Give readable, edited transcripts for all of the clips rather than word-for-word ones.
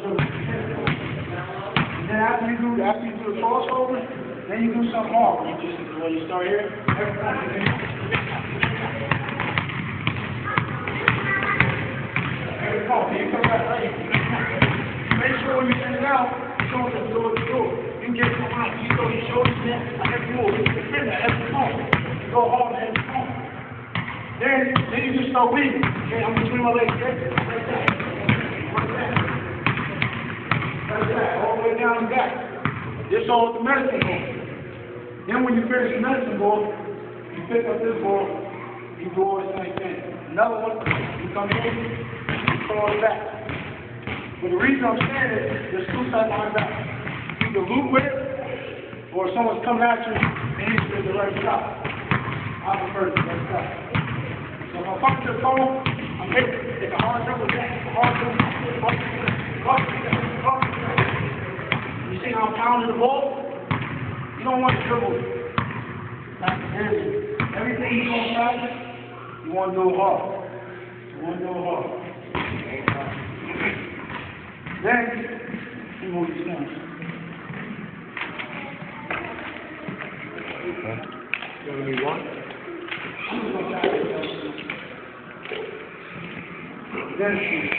dribble. And then after you do the crossover, then you do something more. When you start here, every time you do you come back late. Make sure when you send it out, show them the door to door. You get come out, you throw your shoulders in on every move. You defend at every point. You go hard at every point. Then you just start weaving. Okay, I'm between my legs. Okay? Like that. Like that. Like that. All the way down the back. This all the medicine ball. Then when you finish the medicine ball, you pick up this ball, you do all the same thing. Another one, you come in, you throw it back. But the reason I'm saying it, there's two sides on back. You can loop with it, or someone's coming at you and you get the right shot. I prefer the right shot. So if I come to the phone, I'm hitting it. It's a hard dribble back, a hard dribble. You see how I'm pounding the ball? You don't want to dribble. Everything you don't practice, you want to do it hard. You want to do it hard. Then, you move your stance. You want to be one? I'm just going to try to then shoot.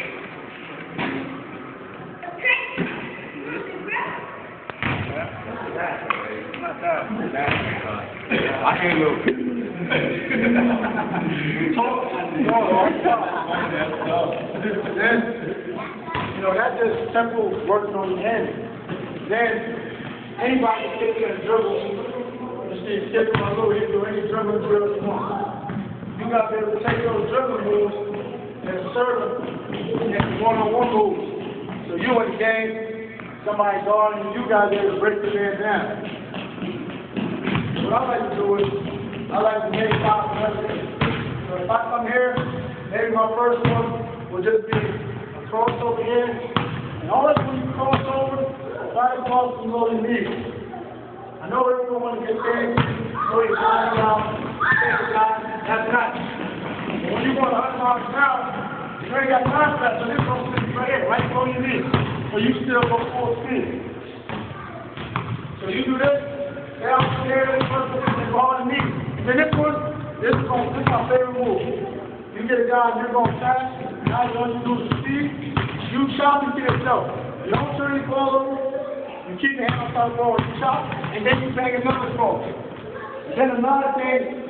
I can't look. That's just simple working on your hand. Then anybody can take in a dribble. You see, skip my little hit, do any dribbling drill you want. You got to be able to take those dribbling moves and insert them into one-on-one moves. So you in the game, somebody guarding you guys able to break the man down. What I like to do is, I like to make 5 measures. So if I come here, maybe my first one will just be a crossover here. And always when you cross over, try to cross and go to the knee. I know everyone wants to get things, throw your time out, take your time, that's nice. But when you want to unlock now, you ain't got time for that, so this goes right here, right below your knee. So you still go full speed. So you do this, down there, this person, and go on the knee. And then this one, this is my favorite move. You get a guy and you're going fast, now you want to do the speed, you chop it to yourself. You don't turn your ball over, you keep your hand on top of the ball, you chop, and then you bang another ball. And then another thing,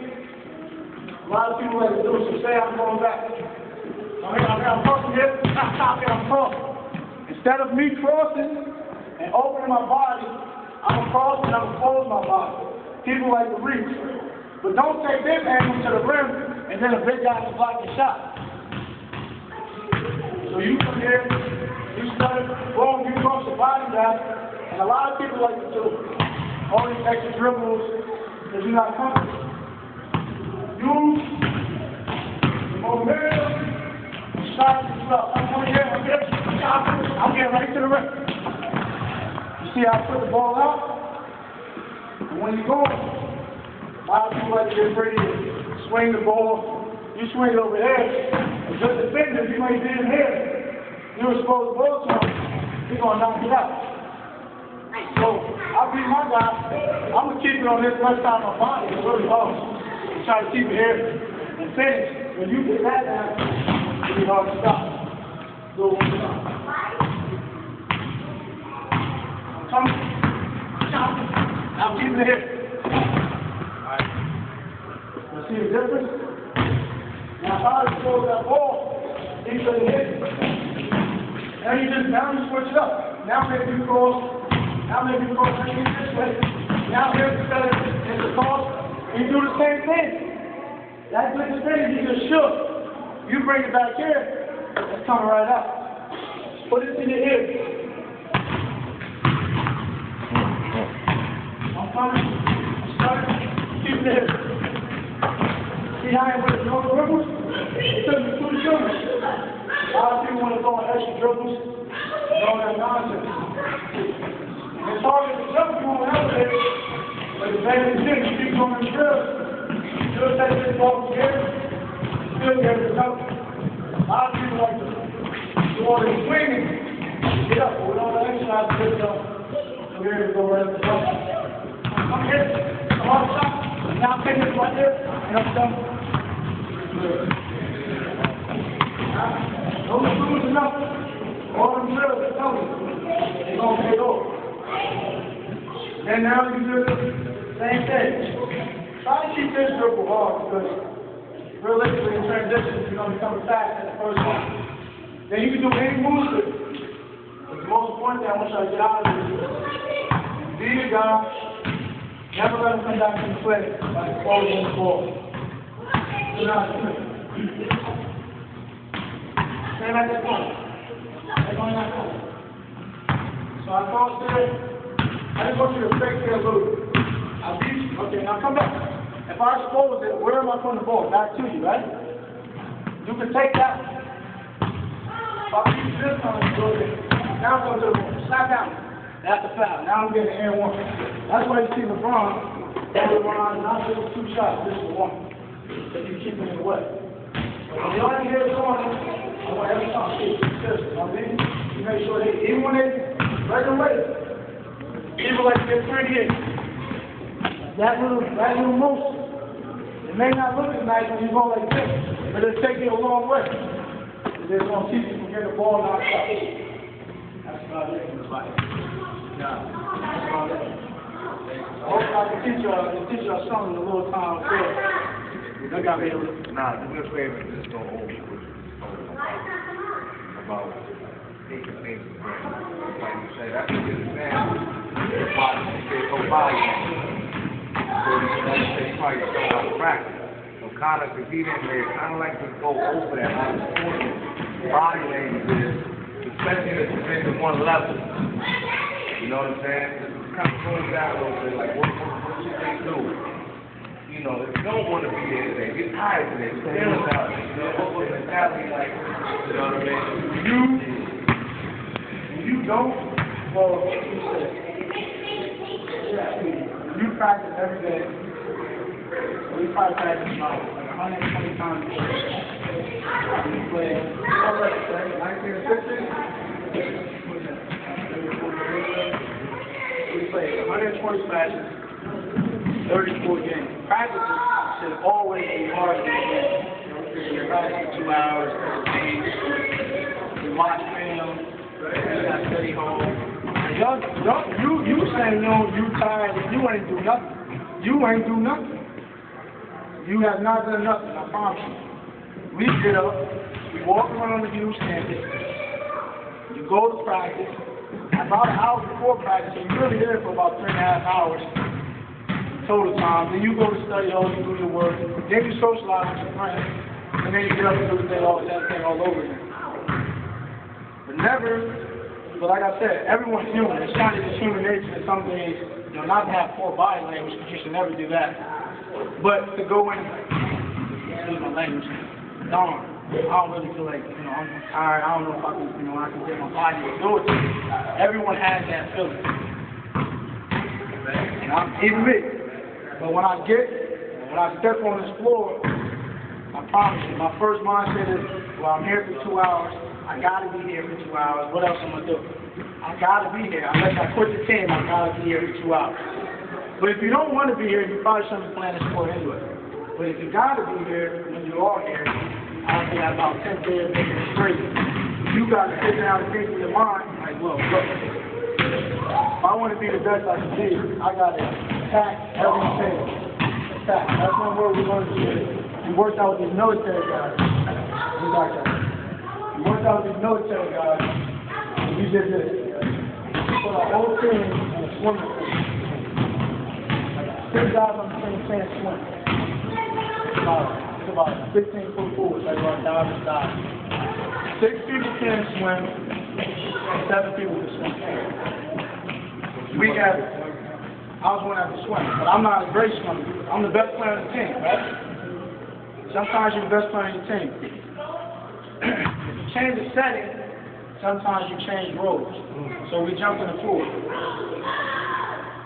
a lot of people like to do is to say, I'm going back. I'm crossing here, I'm stopping, I'm crossing. Instead of me crossing and opening my body, I'm going to cross and I'm going to close my body. People like to reach. But don't take this angle to the rim and then a big guy can block your shot. So you come here, you stutter, boom, you cross your body down, and a lot of people like to do all these extra dribbles because you're not comfortable. Use the momentum, shot yourself. I'm coming here, I'm here, I'm getting right to the rim. You see how I put the ball out? And when you go, a lot of people like to get pretty, swing the ball, you swing it over here. A good defender, if you ain't in here, you're supposed to ball to him, he's going to knock it out. So, I'll be my guy. I'm going to keep it on this left side of my body. It's really hard. Try to keep it here and finish. When you get that down, it'll be hard to stop. Go one shot. Come. Now keep it here. You see the difference? Now if I throw that ball into the hit, now you switch it up. Now maybe you cross, this way. Now here's the center, and the toss, and you do the same thing. That good spin, you just shook. You bring it back here, it's coming right out. Put it in your ear. I'm coming, I'm starting, keep it here. See how I went no dribbles? It took me 2 dribbles. A lot of people want to go on extra dribbles and all that nonsense. It's hard to jump if you want to elevate it, but the same thing, you keep going in drills. You'll take this ball from here, still get it up. A lot of people like to go on and swing it, get up. ready to go right up the front. Come here. Come on, stop. Now take this right there. And I'm done. Good. No screws enough. All them drills are coming. They're going to take over. And now you do the same thing. Try to keep this dribble hard because realistically in transition you're going to become fast in the first one. Then you can do any moves with it. But the most important thing I want you to get out of this is be the guy, never let him come back to the play by exposing the ball. So now it's good. Stay like this one. Stay going like that. So I cross there. I just want you to fake there a little bit. I'll beat you. Okay, now come back. If I expose it, where am I putting the ball? Back to you, right? You can take that. If I beat you this time, you go there. Now I'm going to the ball. Slap down. That's a foul. Now I'm getting an air one. That's why you see LeBron, not just 2 shots, just 1. If you keep it away. When you only hear it going, I want every time to see it. You know what I mean? You make sure they, even when they break away, people like to get 38. That little motion, it may not look as nice when you go like this, but it'll take you a long way. It's going to keep you from getting the ball knocked out. That's about it in the fight. Yeah, that's about it. I hope I can teach y'all something a little time before. Look out here. Nah, do me a favor and just go over about taking things for granted. Like you say, that's what it is, man. It's no body. So he probably don't have to practice. So kind of, if he didn't there, kind of like to go over that how important body language is, especially at Division I level. You know what I'm saying? Just kind of goes down a little bit, like what should they do? You know, if you don't want to be there today, get tired today, feel about it. You know, what mentality like, you know what I mean? You don't, well, you practice every day. We probably practice about 120 times a day. We play, we play 120 matches, 34 games. Practices should always be hard to get. You're practicing 2 hours, you watch film, you got study home. You saying you tired and you ain't do nothing. You ain't do nothing. You have not done nothing, I promise you. We get up, we walk around the youth campus, you go to practice, about an hour before practice, so you're really there for about 3.5 hours total time. Then you go to study hall, you do your work, then you socialize with your friends, and then you get up and do the thing all over again. But never. But like I said, everyone's human. It's kind of just human nature in some things, not to have poor body language, because you should never do that. But to go in, excuse my language, darn, I don't really feel like, I'm tired. I don't know if I can, I can get my body to do it. Everyone has that feeling. Even me. But when I step on this floor, I promise you, my first mindset is, well, I'm here for 2 hours. I gotta be here for 2 hours. What else am I gonna do? I gotta be here. Unless I quit the team, I gotta be here for 2 hours. But if you don't want to be here, you probably shouldn't be playing the sport anyway. But if you gotta be here when you are here, I'll say about 10 days making it straight. You gotta sit down and think in your mind, like, well, look, if I want to be the best I can be, I gotta attack everything. Attack. That's one word we're going to do. We worked out with these military guys. We got that. We worked out with these military guys, and we did this. We put our whole team in a swimming pool. 6 guys on the same can't swim. It's about a 15-foot pool, so everyone dive and dive. 6 people can't swim, 7 people can swim. I was one that could swim, but I'm not a great swimmer. I'm the best player on the team, right? Sometimes you're the best player on your team. If you change the setting, sometimes you change roles. So we jumped in the pool.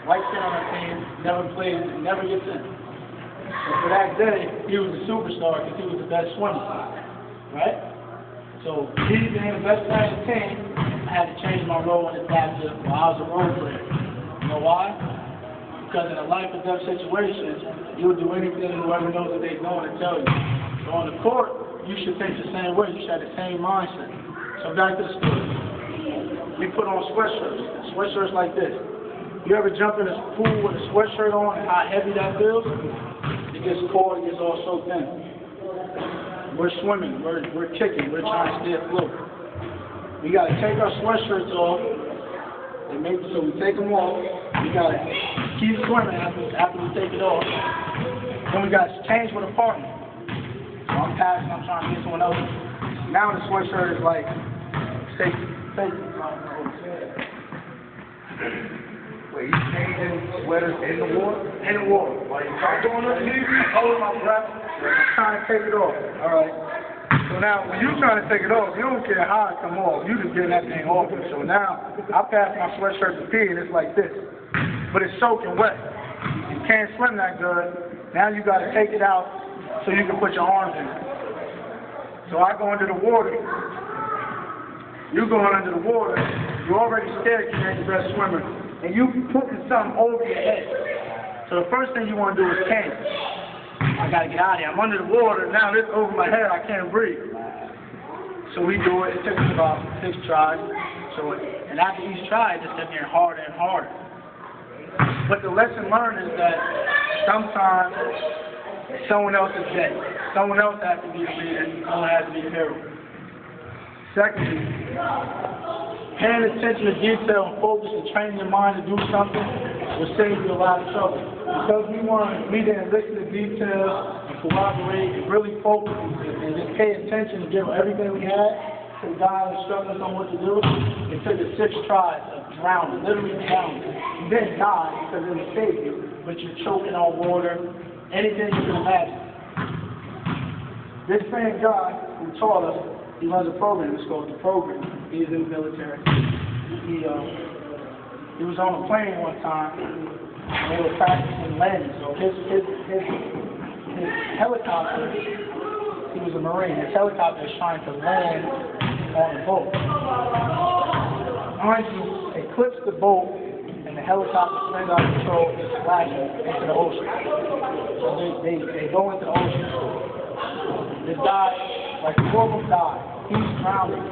White kid on our team, never plays, never gets in. So for that day, he was a superstar because he was the best swimmer, right? So he being the best player on the team, I had to change my role in the practice while I was a role player. You know why? Because in a life or death situation, you'll do anything whoever knows what they're doing to tell you. So on the court, you should think the same way. You should have the same mindset. So back to the story. We put on sweatshirts. Sweatshirts like this. You ever jump in a pool with a sweatshirt on and how heavy that feels? It gets cold, it gets all soaked in. We're swimming, we're kicking, we're trying to stay afloat. We gotta take our sweatshirts off, and so we take them off. We gotta keep swimming after we take it off. Then we gotta change with a partner. So I'm passing, I'm trying to get someone else. Now the sweatshirt is like safety. Wait, you changing sweaters in the water? In the water. Like, if I'm going underneath, I'm holding my breath, I'm trying to take it off. Alright. So now, when you're trying to take it off, you don't care how it come off. You just getting that thing off. So now, I pass my sweatshirt to pee, and it's like this. But it's soaking wet. You can't swim that good. Now you got to take it out so you can put your arms in it. So I go under the water. You going under the water. You're already scared because you ain't the best swimmer. And you putting something over your head. So the first thing you want to do is can't. I got to get out of here. I'm under the water. Now this over my head. I can't breathe. So we do it. It took us about 6 tries. And after each try, it just kept getting harder and harder. But the lesson learned is that sometimes someone else is dead. Someone else has to be the leader. Someone has to be the hero. Secondly, paying attention to detail and focus and training your mind to do something will save you a lot of trouble. Because we didn't listen to detail and cooperate and really focus and just pay attention and give everything we had to the guy instructing us on what to do. It took us 6 tries of drowning, literally drowning. You didn't die because it was safety, but you're choking on water, anything you can imagine. This same guy who taught us, he runs a program, it's called The Program. He's in the military. He was on a plane one time, and they were practicing landing. So his helicopter, he was a Marine, his helicopter is trying to land on the boat. Mind you, they clips the boat, and the helicopter spins out of control and splashes into the ocean. So they go into the ocean. This guy, like 4 of them died. He's drowning.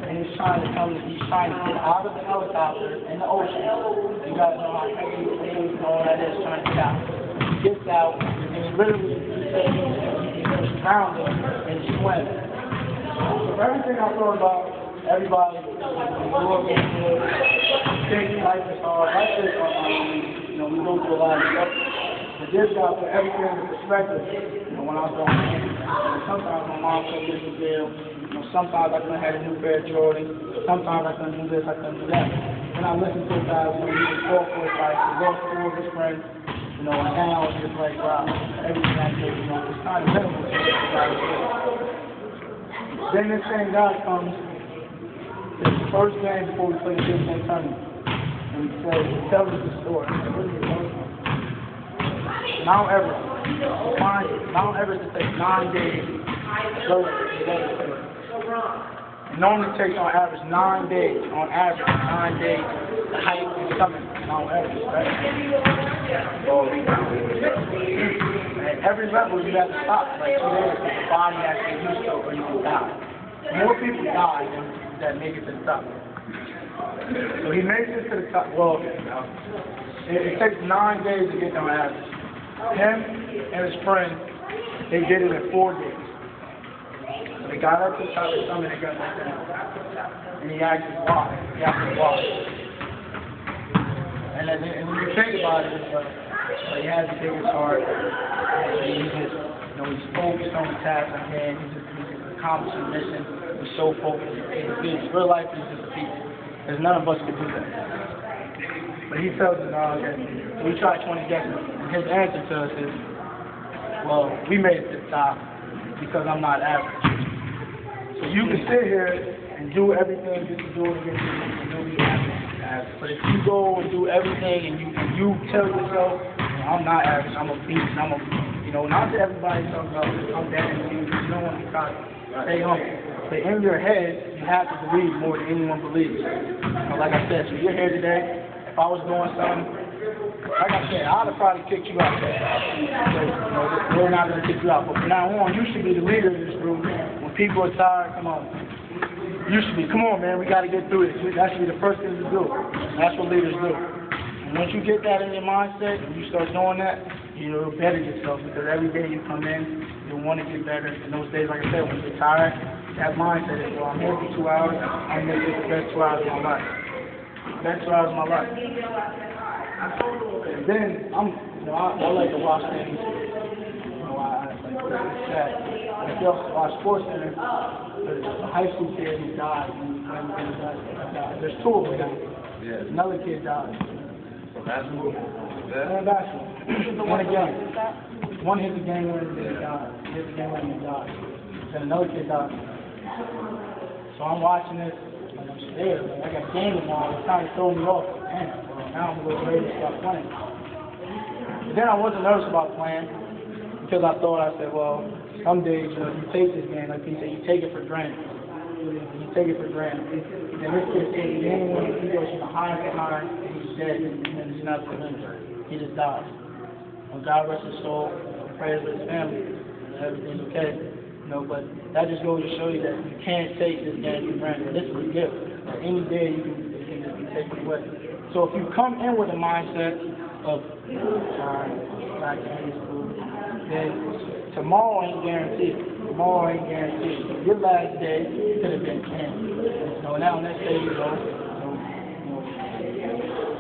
And he's trying to get out of the helicopter in the ocean. You gotta know how heavy things and all that is trying to get out. He gets out, and he literally was drowning and swimming. So everything I thought about, everybody grew up in good, taking life is hard. Life is hard. We go through a lot of stuff. But this guy put everything in perspective. When I was growing up, sometimes my mom took me to jail. Sometimes I couldn't have a new pair of Jordans. Sometimes I couldn't do this, I couldn't do that. When I listened to the guys, he was talk for his life, he wrote school with his friends, and now it's just like, wow, everything I did, it's kind of minimal to what the guy did. Then this same guy comes, his first game before we played the Big Ten tournament, and he tells us the story. I said, where did you go from? Mount Everest. Mount Everest it takes 9 days to go to. It normally takes on average 9 days, to hike and summit Mount Everest, right? At every level you have to stop like 2 days because the body has to get used to it or you can die. More people die than make it to the top. So he makes it to the top. Well, it takes 9 days to get on average. Him and his friend, they did it in 4 days. So they got up to the top of the summit and got back down. And he asked us why. And when you think about it, it's like he has the biggest heart. And he just, he's focused on the task at hand. He's just accomplishing the mission. He's so focused. His real life is just a people. There's none of us could do that. But he tells us, we tried 20 guesses. And his answer to us is, well, we made it to the top because I'm not average. So you can sit here and do everything just to do it against you and you'll be average. But if you go and do everything and you tell yourself, I'm not average, I'm a beast, not that everybody's talking about I'm better than you don't want to try to stay humble. But in your head, you have to believe more than anyone believes. Like I said, so you're here today, if I was doing something, like I said, I'd have probably kicked you out there. So, we're not going to kick you out. But from now on, you should be the leader of this group. When people are tired, come on. You should be, come on, man, we got to get through this. That should be the first thing to do. That's what leaders do. And once you get that in your mindset, and you start doing that, you'll better yourself, because every day you come in, you'll want to get better. And those days, like I said, when you're tired, that mindset is, well, I'm here for 2 hours, I'm going to get the best 2 hours of my life. Best 2 hours of my life. And then, I like to watch things, I like to watch Sports Center. There's a high school kid who died. There's 2 of them. Yeah. Another kid died. Basketball? Basketball. One again. One hit the game winner and then died. Hit the game winner and died. Then another kid died. So I'm watching this, and I'm scared. I got a game tomorrow. It's kind of throwing me off. Man, now I'm a little ready to start playing. But then I wasn't nervous about playing, because I said, well, some days, you take this game, like he said, you take it for granted. You take it for granted. And this kid said, the game winner, he goes from behind, and he's dead, and he's not surrendered. He just dies. Well, God rest his soul, prayers with his family, and everything's okay. But that just goes to show you that you can't take this game for granted. This is a gift. Any day it can just be taken away. So if you come in with a mindset of back to high school, then tomorrow ain't guaranteed. Tomorrow ain't guaranteed. Your last day could have been 10. So now next day you go.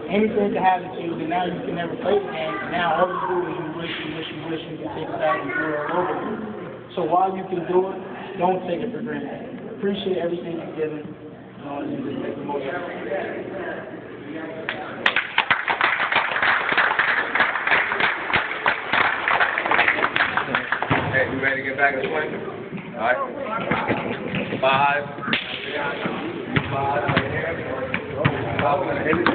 Anything can happen to you, then now you can never play the game. And now all you do is you wish you can take it back and do it all over again. So while you can do it, don't take it for granted. Appreciate everything you're given. And just take the most of it. Hey, you ready to get back in the swing? All right. 5. 5 right here. 5 gonna hit it.